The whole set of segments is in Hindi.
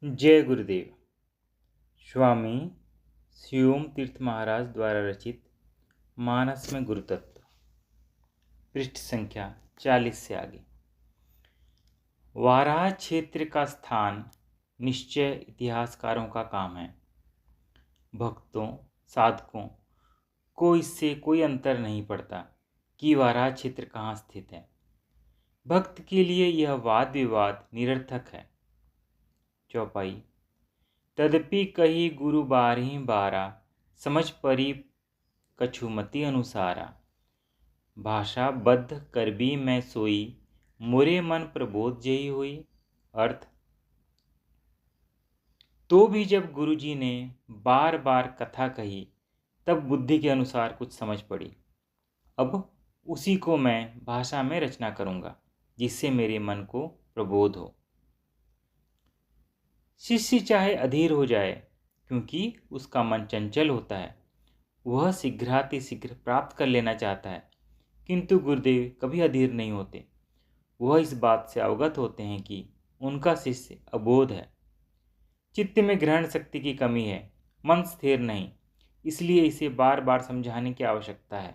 जय गुरुदेव। स्वामी शिवोम तीर्थ महाराज द्वारा रचित मानस में गुरु तत्व, पृष्ठ संख्या 40 से आगे। वाराह क्षेत्र का स्थान निश्चय इतिहासकारों का काम है। भक्तों साधकों को इससे कोई अंतर नहीं पड़ता कि वाराह क्षेत्र कहाँ स्थित है। भक्त के लिए यह वाद विवाद निरर्थक है। चौपाई। तदपि कही गुरु बारही बारा, समझ परी कछुमति अनुसारा। भाषा बद्ध करबी मैं सोई, मोरे मन प्रबोध जही हुई। अर्थ। तो भी जब गुरुजी ने बार बार कथा कही तब बुद्धि के अनुसार कुछ समझ पड़ी। अब उसी को मैं भाषा में रचना करूँगा जिससे मेरे मन को प्रबोध हो। शिष्य चाहे अधीर हो जाए क्योंकि उसका मन चंचल होता है, वह शीघ्रातिशीघ्र प्राप्त कर लेना चाहता है, किंतु गुरुदेव कभी अधीर नहीं होते। वह इस बात से अवगत होते हैं कि उनका शिष्य अबोध है, चित्त में ग्रहण शक्ति की कमी है, मन स्थिर नहीं, इसलिए इसे बार बार समझाने की आवश्यकता है।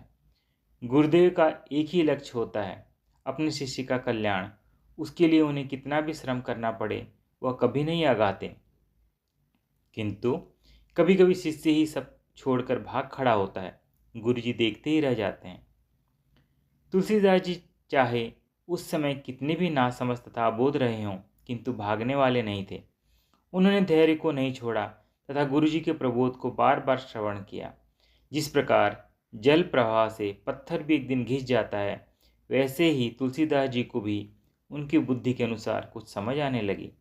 गुरुदेव का एक ही लक्ष्य होता है, अपने शिष्य का कल्याण। उसके लिए उन्हें कितना भी श्रम करना पड़े वह कभी नहीं आगाते। किंतु कभी कभी शिष्य ही सब छोड़कर भाग खड़ा होता है, गुरुजी देखते ही रह जाते हैं। तुलसीदास जी चाहे उस समय कितने भी नासमझ तथा अबोध रहे हों, किंतु भागने वाले नहीं थे। उन्होंने धैर्य को नहीं छोड़ा तथा गुरुजी के प्रबोध को बार बार श्रवण किया। जिस प्रकार जल प्रवाह से पत्थर भी एक दिन घिस जाता है, वैसे ही तुलसीदास जी को भी उनकी बुद्धि के अनुसार कुछ समझ आने लगी।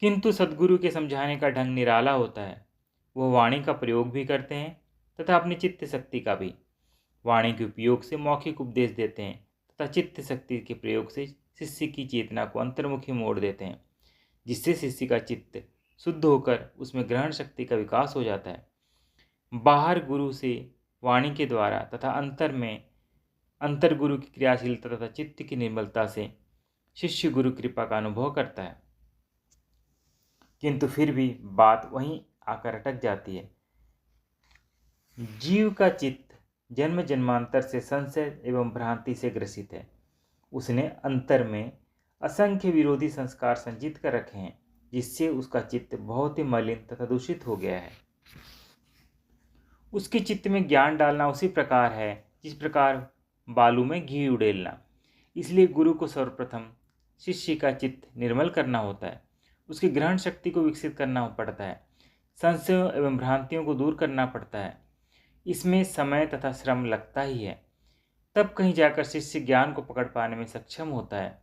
किंतु सद्गुरु के समझाने का ढंग निराला होता है। वह वाणी का प्रयोग भी करते हैं तथा अपनी चित्त शक्ति का भी। वाणी के उपयोग से मौखिक उपदेश देते हैं तथा चित्त शक्ति के प्रयोग से शिष्य की चेतना को अंतर्मुखी मोड़ देते हैं, जिससे शिष्य का चित्त शुद्ध होकर उसमें ग्रहण शक्ति का विकास हो जाता है। बाहर गुरु से वाणी के द्वारा तथा अंतर गुरु की क्रियाशीलता तथा चित्त की निर्मलता से शिष्य गुरु कृपा का अनुभव करता है, किंतु फिर भी बात वहीं आकर अटक जाती है। जीव का चित्त जन्म जन्मांतर से संशय एवं भ्रांति से ग्रसित है। उसने अंतर में असंख्य विरोधी संस्कार संचित कर रखे हैं, जिससे उसका चित्त बहुत ही मलिन तथा दूषित हो गया है। उसके चित्त में ज्ञान डालना उसी प्रकार है जिस प्रकार बालू में घी उड़ेलना। इसलिए गुरु को सर्वप्रथम शिष्य का चित्त निर्मल करना होता है, उसकी ग्रहण शक्ति को विकसित करना पड़ता है, संशयों एवं भ्रांतियों को दूर करना पड़ता है। इसमें समय तथा श्रम लगता ही है, तब कहीं जाकर शिष्य ज्ञान को पकड़ पाने में सक्षम होता है।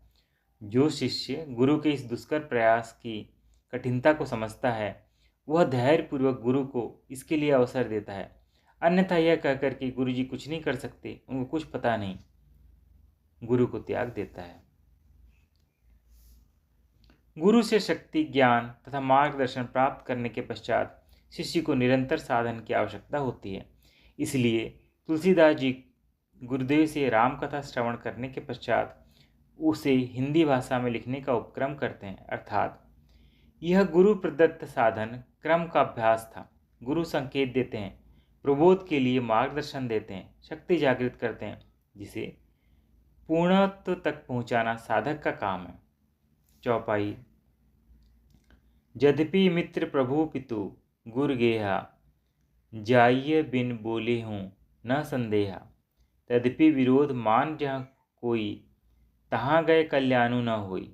जो शिष्य गुरु के इस दुष्कर प्रयास की कठिनता को समझता है, वह धैर्यपूर्वक गुरु को इसके लिए अवसर देता है, अन्यथा यह कहकर कि गुरु जी कुछ नहीं कर सकते, उनको कुछ पता नहीं, गुरु को त्याग देता है। गुरु से शक्ति, ज्ञान तथा मार्गदर्शन प्राप्त करने के पश्चात शिष्य को निरंतर साधन की आवश्यकता होती है। इसलिए तुलसीदास जी गुरुदेव से रामकथा श्रवण करने के पश्चात उसे हिंदी भाषा में लिखने का उपक्रम करते हैं, अर्थात यह गुरु प्रदत्त साधन क्रम का अभ्यास था। गुरु संकेत देते हैं, प्रबोध के लिए मार्गदर्शन देते हैं, शक्ति जागृत करते हैं, जिसे पूर्णत्व तक पहुंचाना साधक का काम है। चौपाई। यद्यपि मित्र प्रभु पितु गुर गेहा, जाइए बिन बोले हूँ न संदेहा। तद्यपि विरोध मान जहाँ कोई, तहाँ गए कल्याणु न होई।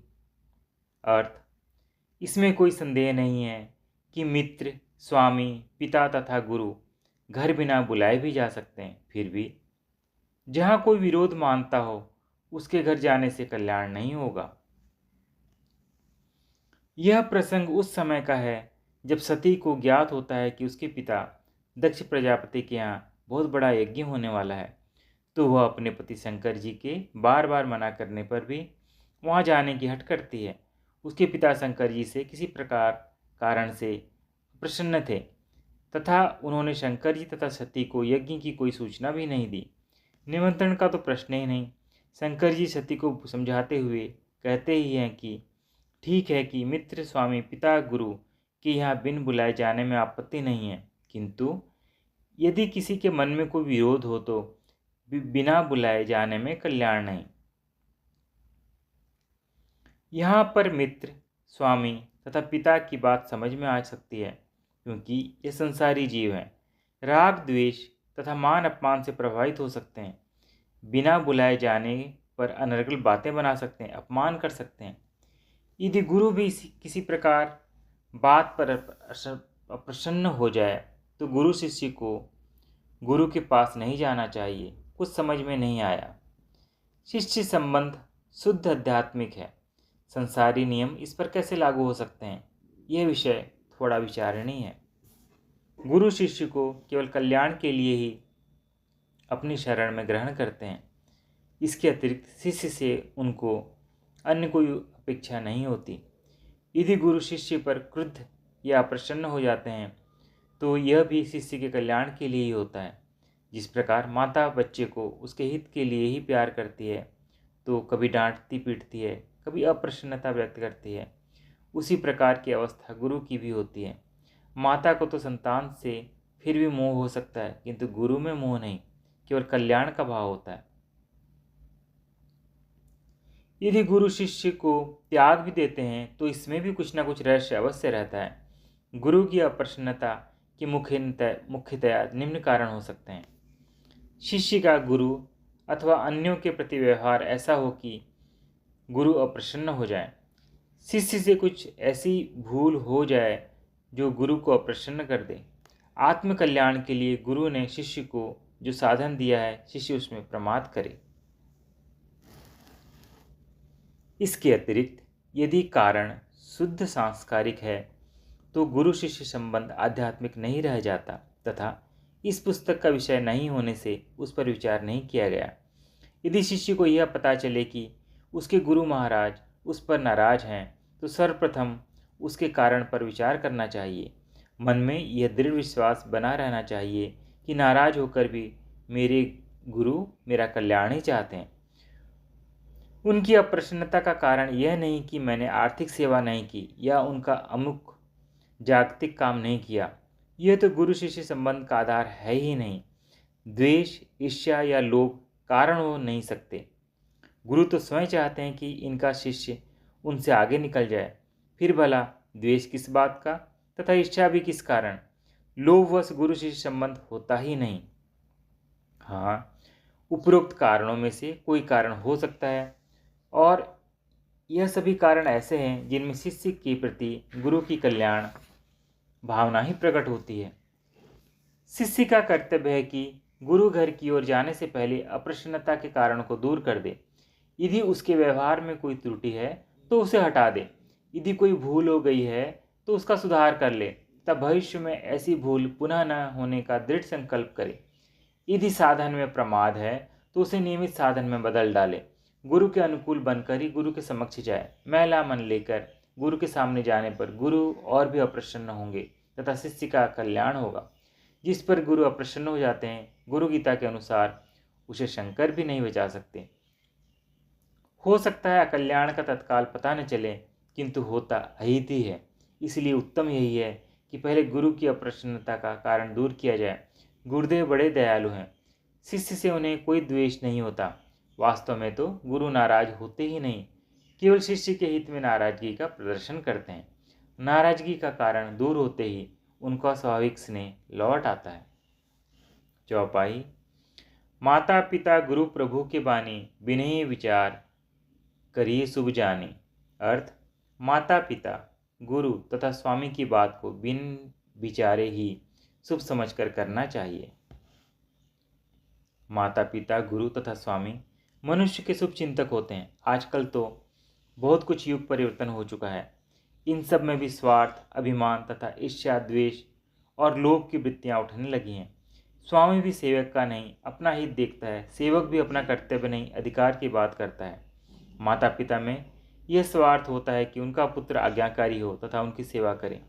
अर्थ। इसमें कोई संदेह नहीं है कि मित्र, स्वामी, पिता तथा गुरु घर बिना बुलाए भी जा सकते हैं, फिर भी जहाँ कोई विरोध मानता हो उसके घर जाने से कल्याण नहीं होगा। यह प्रसंग उस समय का है जब सती को ज्ञात होता है कि उसके पिता दक्ष प्रजापति के यहाँ बहुत बड़ा यज्ञ होने वाला है, तो वह अपने पति शंकर जी के बार बार मना करने पर भी वहाँ जाने की हट करती है। उसके पिता शंकर जी से किसी कारण से प्रसन्न थे तथा उन्होंने शंकर जी तथा सती को यज्ञ की कोई सूचना भी नहीं दी। निमंत्रण का तो प्रश्न ही नहीं। शंकर जी सती को समझाते हुए कहते ही हैं कि ठीक है कि मित्र, स्वामी, पिता, गुरु के यहाँ बिन बुलाए जाने में आपत्ति नहीं है, किंतु यदि किसी के मन में कोई विरोध हो तो बिना बुलाए जाने में कल्याण नहीं। यहाँ पर मित्र, स्वामी तथा पिता की बात समझ में आ सकती है, क्योंकि ये संसारी जीव हैं। राग, द्वेष तथा मान अपमान से प्रभावित हो सकते हैं। बिना बुलाए जाने पर अनर्गल बातें बना सकते हैं, अपमान कर सकते हैं। यदि गुरु भी किसी प्रकार बात पर अप्रसन्न हो जाए तो गुरु शिष्य को गुरु के पास नहीं जाना चाहिए। कुछ समझ में नहीं आया। शिष्य संबंध शुद्ध आध्यात्मिक है, संसारी नियम इस पर कैसे लागू हो सकते हैं? यह विषय थोड़ा विचारणीय है। गुरु शिष्य को केवल कल्याण के लिए ही अपनी शरण में ग्रहण करते हैं। इसके अतिरिक्त शिष्य से उनको अन्य कोई अपेक्षा नहीं होती। यदि गुरु शिष्य पर क्रुद्ध या प्रसन्न हो जाते हैं तो यह भी शिष्य के कल्याण के लिए ही होता है। जिस प्रकार माता बच्चे को उसके हित के लिए ही प्यार करती है, तो कभी डांटती पीटती है, कभी अप्रसन्नता व्यक्त करती है, उसी प्रकार की अवस्था गुरु की भी होती है। माता को तो संतान से फिर भी मोह हो सकता है, किंतु गुरु में मोह नहीं, केवल कल्याण का भाव होता है। यदि गुरु शिष्य को त्याग भी देते हैं तो इसमें भी कुछ न कुछ रहस्य अवश्य रहता है। गुरु की अप्रसन्नता के मुख्यतया निम्न कारण हो सकते हैं। शिष्य का गुरु अथवा अन्यों के प्रति व्यवहार ऐसा हो कि गुरु अप्रसन्न हो जाए। शिष्य से कुछ ऐसी भूल हो जाए जो गुरु को अप्रसन्न कर दे। आत्मकल्याण के लिए गुरु ने शिष्य को जो साधन दिया है, शिष्य उसमें प्रमाद करे। इसके अतिरिक्त यदि कारण शुद्ध सांस्कारिक है तो गुरु शिष्य संबंध आध्यात्मिक नहीं रह जाता, तथा इस पुस्तक का विषय नहीं होने से उस पर विचार नहीं किया गया। यदि शिष्य को यह पता चले कि उसके गुरु महाराज उस पर नाराज हैं तो सर्वप्रथम उसके कारण पर विचार करना चाहिए। मन में यह दृढ़ विश्वास बना रहना चाहिए कि नाराज होकर भी मेरे गुरु मेरा कल्याण ही चाहते हैं। उनकी अप्रसन्नता का कारण यह नहीं कि मैंने आर्थिक सेवा नहीं की या उनका अमुक जागतिक काम नहीं किया। यह तो गुरु शिष्य संबंध का आधार है ही नहीं। द्वेष, ईर्ष्या या लोभ कारण हो नहीं सकते। गुरु तो स्वयं चाहते हैं कि इनका शिष्य उनसे आगे निकल जाए। फिर भला द्वेष किस बात का तथा ईर्ष्या भी किस कारण? लोभवश गुरु शिष्य संबंध होता ही नहीं। हाँ, उपरोक्त कारणों में से कोई कारण हो सकता है, और यह सभी कारण ऐसे हैं जिनमें शिष्य के प्रति गुरु की कल्याण भावना ही प्रकट होती है। शिष्य का कर्तव्य है कि गुरु घर की ओर जाने से पहले अप्रसन्नता के कारण को दूर कर दे। यदि उसके व्यवहार में कोई त्रुटि है तो उसे हटा दे। यदि कोई भूल हो गई है तो उसका सुधार कर ले, तब भविष्य में ऐसी भूल पुनः न होने का दृढ़ संकल्प करे। यदि साधन में प्रमाद है तो उसे नियमित साधन में बदल डाले। गुरु के अनुकूल बनकर ही गुरु के समक्ष जाए। मैला मन लेकर गुरु के सामने जाने पर गुरु और भी अप्रसन्न होंगे तथा शिष्य का कल्याण होगा। जिस पर गुरु अप्रसन्न हो जाते हैं, गुरु गीता के अनुसार उसे शंकर भी नहीं बचा सकते। हो सकता है कल्याण का तत्काल पता न चले, किंतु होता अहित ही है। इसलिए उत्तम यही है कि पहले गुरु की अप्रसन्नता का कारण दूर किया जाए। गुरुदेव बड़े दयालु हैं, शिष्य से उन्हें कोई द्वेष नहीं होता। वास्तव में तो गुरु नाराज होते ही नहीं, केवल शिष्य के हित में नाराजगी का प्रदर्शन करते हैं। नाराजगी का कारण दूर होते ही उनका स्वाभाविक स्नेह लौट आता है। चौपाई। माता पिता गुरु प्रभु के बानी, बिनहि विचार करिए शुभ जानी। अर्थ, माता पिता गुरु तथा स्वामी की बात को बिन विचारे ही शुभ समझकर करना चाहिए। माता पिता गुरु तथा स्वामी मनुष्य के शुभ चिंतक होते हैं। आजकल तो बहुत कुछ युग परिवर्तन हो चुका है। इन सब में भी स्वार्थ, अभिमान तथा ईर्ष्या, द्वेष और लोभ की वृत्तियां उठने लगी हैं। स्वामी भी सेवक का नहीं अपना हित देखता है, सेवक भी अपना कर्तव्य नहीं अधिकार की बात करता है। माता पिता में यह स्वार्थ होता है कि उनका पुत्र आज्ञाकारी हो तथा उनकी सेवा करे।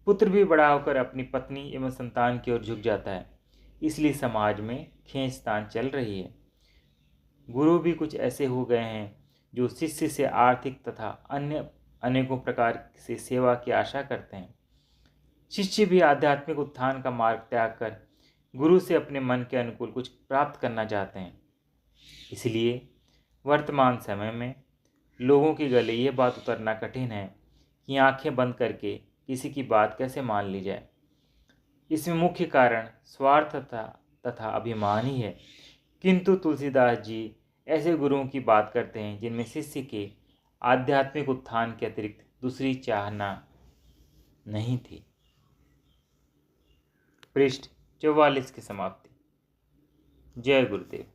पुत्र भी बड़ा होकर अपनी पत्नी एवं संतान की ओर झुक जाता है। इसलिए समाज में खींचतान चल रही है। गुरु भी कुछ ऐसे हो गए हैं जो शिष्य से आर्थिक तथा अन्य अनेकों प्रकार से सेवा की आशा करते हैं। शिष्य भी आध्यात्मिक उत्थान का मार्ग त्याग कर गुरु से अपने मन के अनुकूल कुछ प्राप्त करना चाहते हैं। इसलिए वर्तमान समय में लोगों के गले ये बात उतरना कठिन है कि आंखें बंद करके किसी की बात कैसे मान ली जाए। इसमें मुख्य कारण स्वार्थ तथा अभिमान ही है। किंतु तुलसीदास जी ऐसे गुरुओं की बात करते हैं जिनमें शिष्य के आध्यात्मिक उत्थान के अतिरिक्त दूसरी चाहना नहीं थी। पृष्ठ 44 की समाप्ति। जय गुरुदेव।